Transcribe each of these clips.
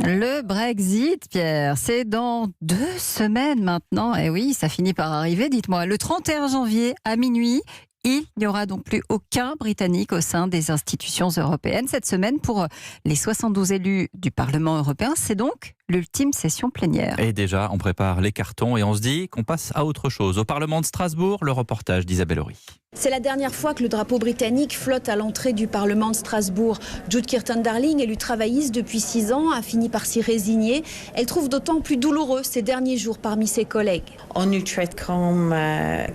Le Brexit, Pierre, c'est dans 2 semaines maintenant. Et oui, ça finit par arriver, dites-moi. Le 31 janvier à minuit, il n'y aura donc plus aucun Britannique au sein des institutions européennes. Cette semaine, pour les 72 élus du Parlement européen, c'est donc l'ultime session plénière. Et déjà, on prépare les cartons et on se dit qu'on passe à autre chose. Au Parlement de Strasbourg, le reportage d'Isabelle Horry. C'est la dernière fois que le drapeau britannique flotte à l'entrée du Parlement de Strasbourg. Jude Kirton-Darling, élue travailliste depuis 6 ans, a fini par s'y résigner. Elle trouve d'autant plus douloureux ces derniers jours parmi ses collègues. On nous traite comme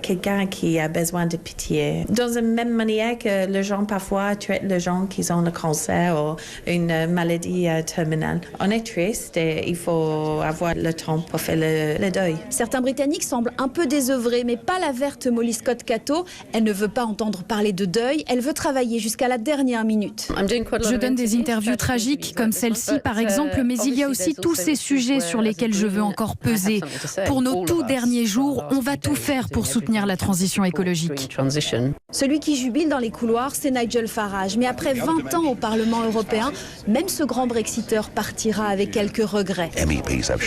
quelqu'un qui a besoin de pitié. Dans la même manière que les gens parfois traitent les gens qui ont le cancer ou une maladie terminale. On est triste et il faut avoir le temps pour faire le deuil. Certains Britanniques semblent un peu désœuvrés, mais pas la verte Molly Scott-Cato. Elle ne veut pas entendre parler de deuil, elle veut travailler jusqu'à la dernière minute. Je donne des interviews tragiques comme celle-ci par exemple, mais il y a aussi tous ces sujets sur lesquels je veux encore peser. Pour nos tout derniers jours, on va tout faire pour soutenir la transition écologique. Celui qui jubile dans les couloirs, c'est Nigel Farage. Mais après 20 ans au Parlement européen, même ce grand Brexiteur partira avec quelques regrets.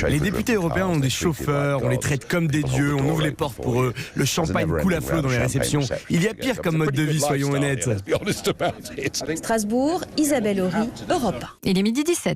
Les députés européens ont des chauffeurs, on les traite comme des dieux, on ouvre les portes pour eux, le champagne coule à flot dans les réceptions. Il y a pire comme mode de vie, soyons honnêtes. Strasbourg, Isabelle Horry, Europe 1. Il est 12h17.